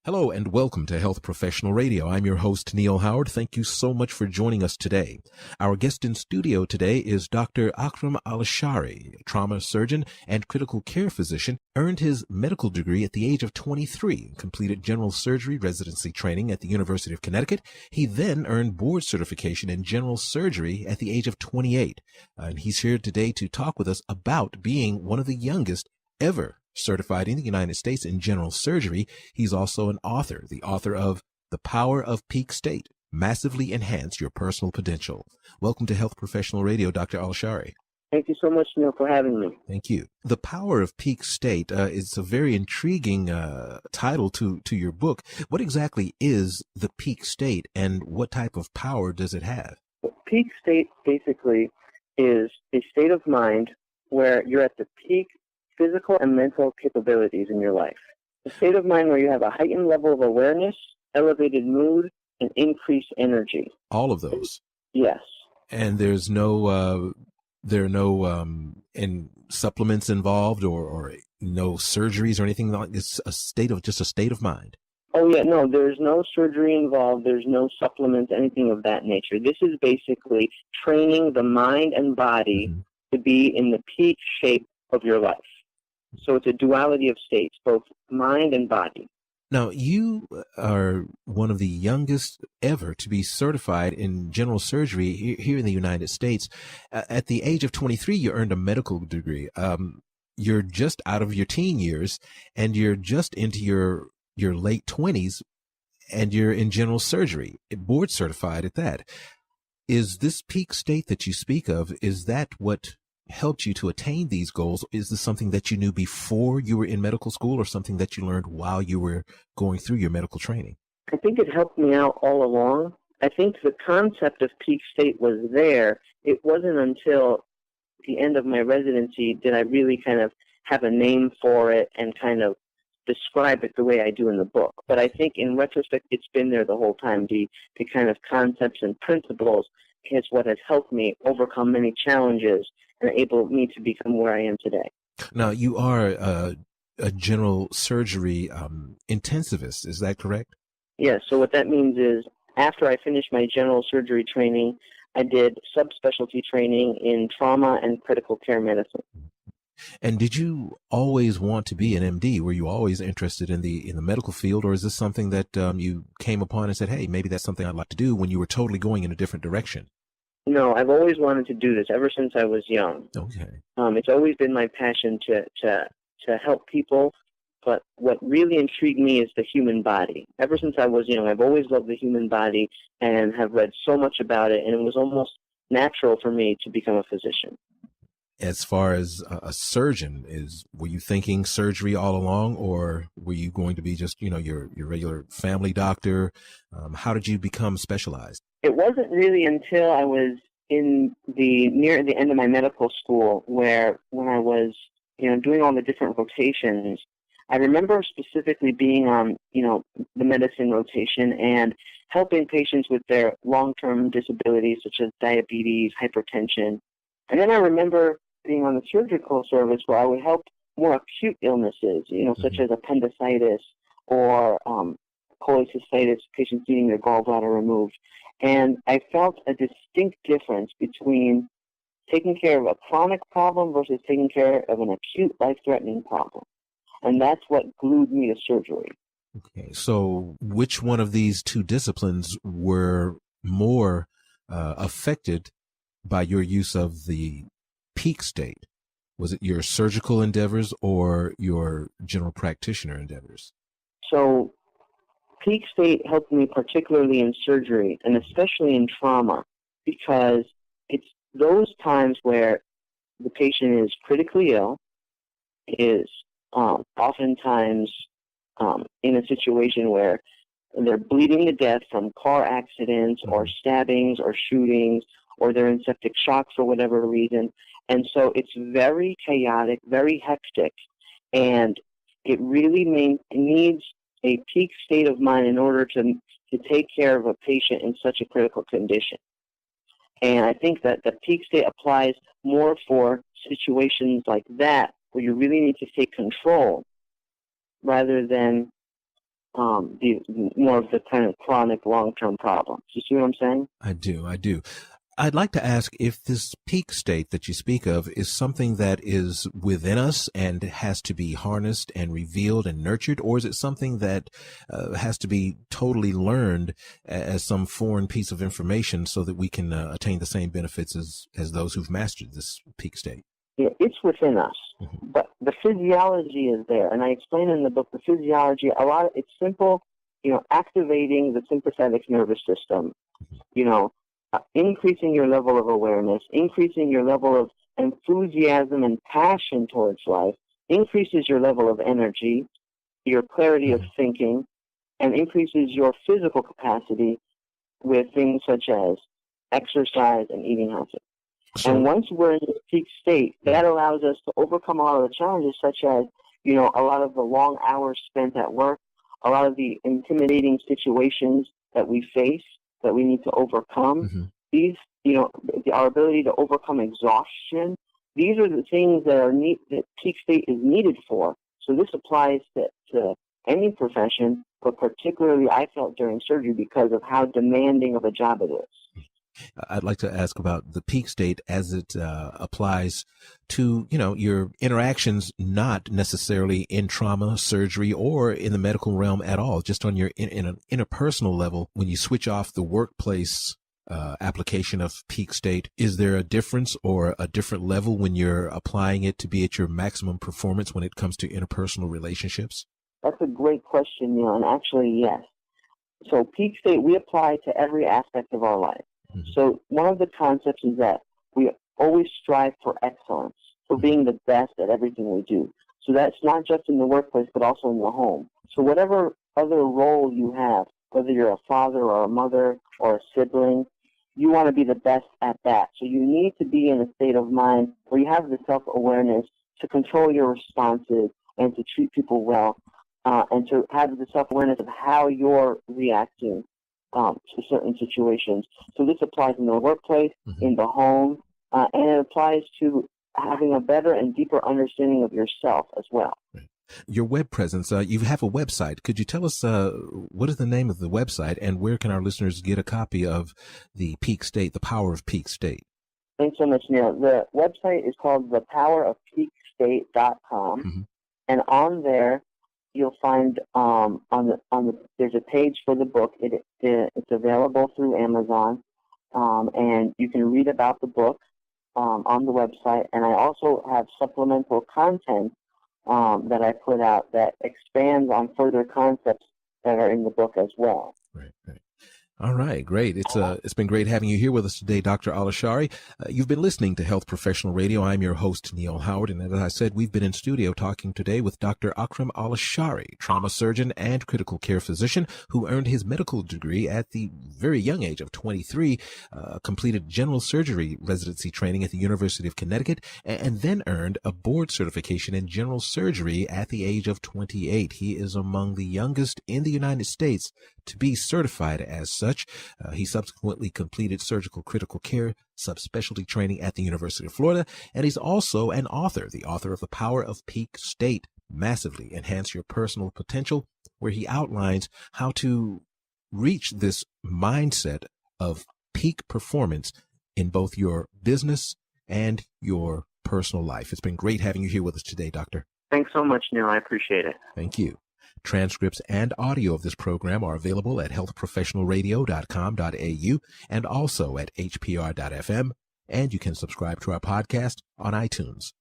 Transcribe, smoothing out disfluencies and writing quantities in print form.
Hello and welcome to Health Professional Radio. I'm your host, Neal Howard. Thank you so much for joining us today. Our guest in studio today is Dr. Akram Alashari, a trauma surgeon and critical care physician, earned his medical degree at the age of 23, completed general surgery residency training at the University of Connecticut. He then earned board certification in general surgery at the age of 28. And he's here today to talk with us about being one of the youngest ever certified in the United States in general surgery. He's also an author, the author of The Power of Peak State, Massively Enhance Your Personal Potential. Welcome to Health Professional Radio, Dr. Alashari. Thank you so much, Neal, for having me. Thank you. The Power of Peak State is a very intriguing title to your book. What exactly is the peak state and what type of power does it have? Peak state basically is a state of mind where you're at the peak physical and mental capabilities in your life. A state of mind where you have a heightened level of awareness, elevated mood, and increased energy. All of those? Yes. And there's no, supplements involved or no surgeries or anything like this? Just a state of mind? Oh, yeah, no, there's no surgery involved. There's no supplements, anything of that nature. This is basically training the mind and body to be in the peak shape of your life. So it's a duality of states, both mind and body. Now, you are one of the youngest ever to be certified in general surgery here in the United States. At the age of 23, you earned a medical degree. You're just out of your teen years, and you're just into your late 20s, and you're in general surgery, board certified at that. Is this peak state that you speak of, is that what helped you to attain these goals? Is this something that you knew before you were in medical school or something that you learned while you were going through your medical training? I think it helped me out all along. I think the concept of peak state was there. It wasn't until the end of my residency did I really kind of have a name for it and kind of describe it the way I do in the book. But I think in retrospect, it's been there the whole time. The kind of concepts and principles is what has helped me overcome many challenges and enabled me to become where I am today. Now, you are a general surgery intensivist, is that correct? Yes, so what that means is after I finished my general surgery training, I did subspecialty training in trauma and critical care medicine. And did you always want to be an MD? Were you always interested in the medical field, or is this something that you came upon and said, hey, maybe that's something I'd like to do when you were totally going in a different direction? No, I've always wanted to do this ever since I was young. Okay. It's always been my passion to help people, but what really intrigued me is the human body. Ever since I was young, I've always loved the human body and have read so much about it, and it was almost natural for me to become a physician. As far as a surgeon, were you thinking surgery all along, or were you going to be just, your regular family doctor? How did you become specialized? It wasn't really until I was near the end of my medical school where when I was, doing all the different rotations, I remember specifically being on, the medicine rotation and helping patients with their long-term disabilities such as diabetes, hypertension. And then I remember being on the surgical service where I would help more acute illnesses, such as appendicitis or cholecystitis, patients needing their gallbladder removed. And I felt a distinct difference between taking care of a chronic problem versus taking care of an acute life-threatening problem. And that's what glued me to surgery. Okay, so which one of these two disciplines were more affected by your use of the peak state? Was it your surgical endeavors or your general practitioner endeavors? So peak state helped me particularly in surgery and especially in trauma because it's those times where the patient is critically ill, is oftentimes in a situation where they're bleeding to death from car accidents or stabbings or shootings, or they're in septic shock for whatever reason. And so it's very chaotic, very hectic, and it really needs a peak state of mind in order to take care of a patient in such a critical condition. And I think that the peak state applies more for situations like that, where you really need to take control rather than more of the kind of chronic long-term problems. You see what I'm saying? I do. I'd like to ask if this peak state that you speak of is something that is within us and has to be harnessed and revealed and nurtured, or is it something that has to be totally learned as some foreign piece of information so that we can attain the same benefits as those who've mastered this peak state? Yeah, it's within us, but the physiology is there, and I explain in the book the physiology. It's simple, activating the sympathetic nervous system, increasing your level of awareness, increasing your level of enthusiasm and passion towards life, increases your level of energy, your clarity of thinking, and increases your physical capacity with things such as exercise and eating healthy. And once we're in this peak state, that allows us to overcome a lot of the challenges, such as, a lot of the long hours spent at work, a lot of the intimidating situations that we face that we need to overcome. These, our ability to overcome exhaustion, these are the things that peak state is needed for. So this applies to any profession, but particularly I felt during surgery because of how demanding of a job it is. I'd like to ask about the peak state as it applies to, your interactions, not necessarily in trauma, surgery, or in the medical realm at all, just on your in an interpersonal level. When you switch off the workplace application of peak state, is there a difference or a different level when you're applying it to be at your maximum performance when it comes to interpersonal relationships? That's a great question, Neal, and actually, yes. So peak state, we apply to every aspect of our life. So one of the concepts is that we always strive for excellence, for being the best at everything we do. So that's not just in the workplace, but also in the home. So whatever other role you have, whether you're a father or a mother or a sibling, you want to be the best at that. So you need to be in a state of mind where you have the self-awareness to control your responses and to treat people well, and to have the self-awareness of how you're reacting to certain situations. So this applies in the workplace, in the home, and it applies to having a better and deeper understanding of yourself as well. Your web presence, you have a website. Could you tell us what is the name of the website and where can our listeners get a copy of the peak state, the power of peak state? Thanks so much, Neal. The website is called thepowerofpeakstate.com, and on there you'll find there's a page for the book. It's available through Amazon, and you can read about the book on the website. And I also have supplemental content that I put out that expands on further concepts that are in the book as well. Right. All right, great. It's been great having you here with us today, Dr. Alashari. You've been listening to Health Professional Radio. I'm your host, Neal Howard, and as I said, we've been in studio talking today with Dr. Akram Alashari, trauma surgeon and critical care physician who earned his medical degree at the very young age of 23, completed general surgery residency training at the University of Connecticut, and then earned a board certification in general surgery at the age of 28. He is among the youngest in the United States to be certified as such. He subsequently completed surgical critical care subspecialty training at the University of Florida, and he's also an author, the author of The Power of Peak State, Massively Enhance Your Personal Potential, where he outlines how to reach this mindset of peak performance in both your business and your personal life. It's been great having you here with us today, Doctor. Thanks so much, Neal. I appreciate it. Thank you. Transcripts and audio of this program are available at healthprofessionalradio.com.au and also at hpr.fm, and you can subscribe to our podcast on iTunes.